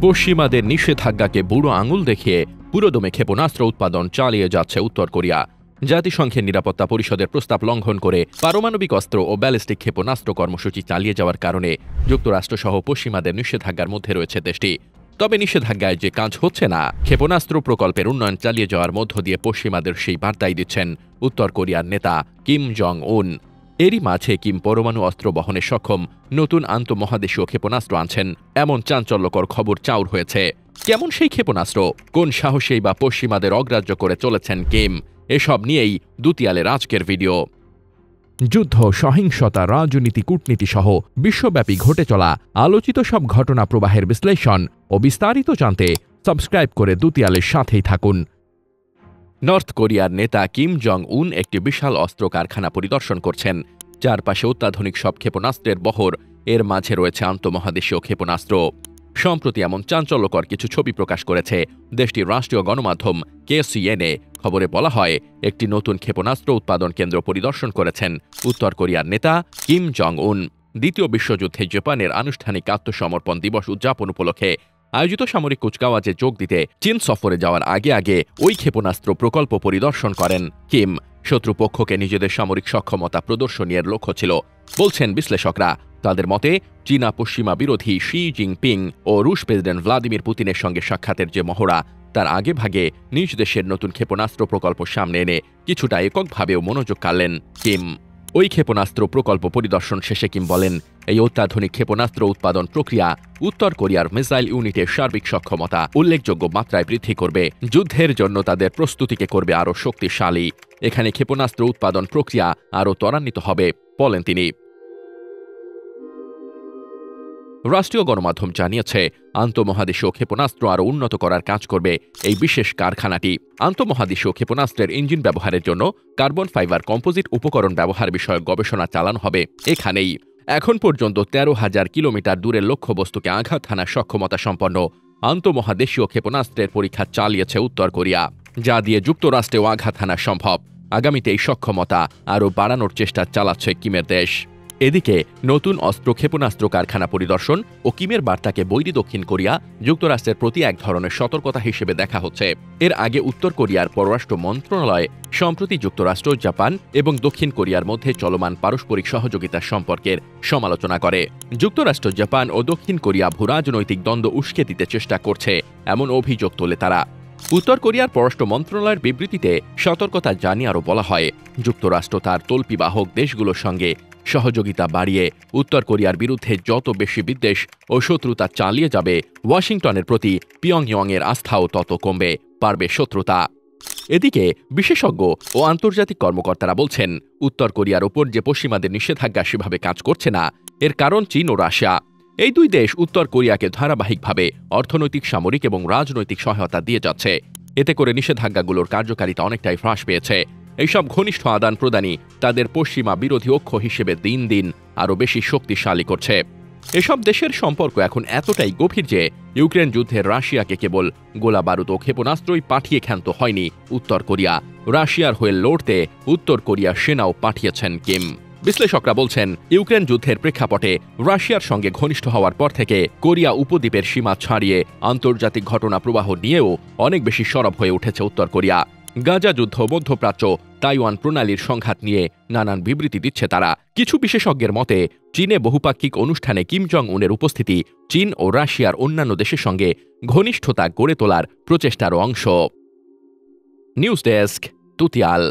পশ্চিমাদের নিষেধাজ্ঞাকে বুড়ো আঙুল দেখিয়ে পুরোদমে ক্ষেপণাস্ত্র উৎপাদন চালিয়ে যাচ্ছে উত্তর কোরিয়া। জাতিসংঘের নিরাপত্তা পরিষদের প্রস্তাব লঙ্ঘন করে পারমাণবিক অস্ত্র ও ব্যালিস্টিক ক্ষেপণাস্ত্র কর্মসূচি চালিয়ে যাওয়ার কারণে যুক্তরাষ্ট্রসহ পশ্চিমাদের নিষেধাজ্ঞার মধ্যে রয়েছে দেশটি। তবে নিষেধাজ্ঞায় যে কাজ হচ্ছে না, ক্ষেপণাস্ত্র প্রকল্পের উন্নয়ন চালিয়ে যাওয়ার মধ্য দিয়ে পশ্চিমাদের সেই বার্তাই দিচ্ছেন উত্তর কোরিয়ার নেতা কিম জং উন। এরই মাঝে কিম পরমাণু অস্ত্র বহনে সক্ষম নতুন আন্তঃমহাদেশীয় ক্ষেপণাস্ত্র আনছেন এমন চাঞ্চল্যকর খবর চাউর হয়েছে। কেমন সেই ক্ষেপণাস্ত্র, কোন সাহসেই বা পশ্চিমাদের অগ্রাহ্য করে চলেছেন কিম, এসব নিয়েই দুতিয়ালের আজকের ভিডিও। যুদ্ধ, সহিংসতা, রাজনীতি, কূটনীতি সহ বিশ্বব্যাপী ঘটে চলা আলোচিত সব ঘটনা প্রবাহের বিশ্লেষণ ও বিস্তারিত জানতে সাবস্ক্রাইব করে দুতিয়ালের সাথেই থাকুন। নর্থ কোরিয়ার নেতা কিম জং উন একটি বিশাল অস্ত্র কারখানা পরিদর্শন করছেন। চারপাশে অত্যাধুনিক সব ক্ষেপণাস্ত্রের বহর, এর মাঝে রয়েছে আন্তঃমহাদেশীয় ক্ষেপণাস্ত্র। সম্প্রতি এমন চাঞ্চল্যকর কিছু ছবি প্রকাশ করেছে দেশটির রাষ্ট্রীয় গণমাধ্যম KCNA। খবরে বলা হয়, একটি নতুন ক্ষেপণাস্ত্র উৎপাদন কেন্দ্র পরিদর্শন করেছেন উত্তর কোরিয়ার নেতা কিম জং উন। দ্বিতীয় বিশ্বযুদ্ধে জাপানের আনুষ্ঠানিক আত্মসমর্পণ দিবস উদযাপন উপলক্ষে আয়োজিত সামরিক কুচকাওয়াজে যোগ দিতে চীন সফরে যাওয়ার আগে আগে ওই ক্ষেপণাস্ত্র প্রকল্প পরিদর্শন করেন কিম। শত্রুপক্ষকে নিজেদের সামরিক সক্ষমতা প্রদর্শনের লক্ষ্য ছিল, বলছেন বিশ্লেষকরা। তাদের মতে, চীনা পশ্চিমা বিরোধী শি জিনপিং ও রুশ প্রেসিডেন্ট ভ্লাদিমির পুতিনের সঙ্গে সাক্ষাতের যে মহড়া, তার আগে ভাগে নিজ দেশের নতুন ক্ষেপণাস্ত্র প্রকল্প সামনে এনে কিছুটা এককভাবেও মনোযোগ কাড়লেন কিম। ওই ক্ষেপণাস্ত্র প্রকল্প পরিদর্শন শেষে কিম বলেন, এই অত্যাধুনিক ক্ষেপণাস্ত্র উৎপাদন প্রক্রিয়া উত্তর কোরিয়ার মিসাইল ইউনিটের সার্বিক সক্ষমতা উল্লেখযোগ্য মাত্রায় বৃদ্ধি করবে, যুদ্ধের জন্য তাদের প্রস্তুতিকে করবে আরও শক্তিশালী। এখানে ক্ষেপণাস্ত্র উৎপাদন প্রক্রিয়া আরও ত্বরান্বিত হবে, বলেন তিনি। রাষ্ট্রীয় গণমাধ্যম জানিয়েছে, আন্তঃমহাদেশীয় ক্ষেপণাস্ত্র আরও উন্নত করার কাজ করবে এই বিশেষ কারখানাটি। আন্তঃমহাদেশীয় ক্ষেপণাস্ত্রের ইঞ্জিন ব্যবহারের জন্য কার্বন ফাইবার কম্পোজিট উপকরণ ব্যবহার বিষয়ক গবেষণা চালানো হবে এখানেই। এখন পর্যন্ত 13,000 কিলোমিটার দূরের লক্ষ্যবস্তুকে আঘাত হানার সক্ষমতা সম্পন্ন আন্তঃমহাদেশীয় ক্ষেপণাস্ত্রের পরীক্ষা চালিয়েছে উত্তর কোরিয়া, যা দিয়ে যুক্তরাষ্ট্রেও আঘাত হানা সম্ভব। আগামীতে এই সক্ষমতা আরও বাড়ানোর চেষ্টা চালাচ্ছে কিমের দেশ। এদিকে নতুন অস্ত্র ক্ষেপণাস্ত্র কারখানা পরিদর্শন ও কিমের বার্তাকে বৈরী দক্ষিণ কোরিয়া যুক্তরাষ্ট্রের প্রতি এক ধরনের সতর্কতা হিসেবে দেখা হচ্ছে। এর আগে উত্তর কোরিয়ার পররাষ্ট্র মন্ত্রণালয় সম্প্রতি যুক্তরাষ্ট্র, জাপান এবং দক্ষিণ কোরিয়ার মধ্যে চলমান পারস্পরিক সহযোগিতা সম্পর্কের সমালোচনা করে। যুক্তরাষ্ট্র, জাপান ও দক্ষিণ কোরিয়া ভূরাজনৈতিক দ্বন্দ্ব উস্কে দিতে চেষ্টা করছে এমন অভিযোগ তোলে তারা। উত্তর কোরিয়ার পররাষ্ট্র মন্ত্রণালয়ের বিবৃতিতে সতর্কতা জানিয়ে আরও বলা হয়, যুক্তরাষ্ট্র তার তল্পিবাহক দেশগুলোর সঙ্গে সহযোগিতা বাড়িয়ে উত্তর কোরিয়ার বিরুদ্ধে যত বেশি বিদ্বেষ ও শত্রুতা চালিয়ে যাবে, ওয়াশিংটনের প্রতি পিয়ংইয়ংয়ের আস্থাও তত কমবে, বাড়বে শত্রুতা। এদিকে বিশেষজ্ঞ ও আন্তর্জাতিক কর্মকর্তারা বলছেন, উত্তর কোরিয়ার ওপর যে পশ্চিমাদের নিষেধাজ্ঞা সেভাবে কাজ করছে না, এর কারণ চীন ও রাশিয়া। এই দুই দেশ উত্তর কোরিয়াকে ধারাবাহিকভাবে অর্থনৈতিক, সামরিক এবং রাজনৈতিক সহায়তা দিয়ে যাচ্ছে। এতে করে নিষেধাজ্ঞাগুলোর কার্যকারিতা অনেকটাই হ্রাস পেয়েছে। এইসব ঘনিষ্ঠ আদান প্রদানই তাদের পশ্চিমা বিরোধী অক্ষ হিসেবে দিন দিন আরও বেশি শক্তিশালী করছে। এসব দেশের সম্পর্ক এখন এতটাই গভীর যে ইউক্রেন যুদ্ধে রাশিয়াকে কেবল গোলা বারুদ ও ক্ষেপণাস্ত্রই পাঠিয়ে ক্ষান্ত হয়নি উত্তর কোরিয়া, রাশিয়ার হয়ে লড়তে উত্তর কোরিয়ার সেনাও পাঠিয়েছেন কিম। বিশ্লেষকরা বলছেন, ইউক্রেন যুদ্ধের প্রেক্ষাপটে রাশিয়ার সঙ্গে ঘনিষ্ঠ হওয়ার পর থেকে কোরিয়া উপদ্বীপের সীমা ছাড়িয়ে আন্তর্জাতিক ঘটনা প্রবাহ নিয়েও অনেক বেশি সরব হয়ে উঠেছে উত্তর কোরিয়া। গাজা যুদ্ধ, মধ্যপ্রাচ্য, তাইওয়ান প্রণালীর সংঘাত নিয়ে নানান বিবৃতি দিচ্ছে তারা। কিছু বিশেষজ্ঞের মতে, চীনে বহুপাক্ষিক অনুষ্ঠানে কিম জং উনের উপস্থিতি চীন ও রাশিয়ার অন্যান্য দেশের সঙ্গে ঘনিষ্ঠতা গড়ে তোলার প্রচেষ্টার অংশ। News desk, দুতিয়াল।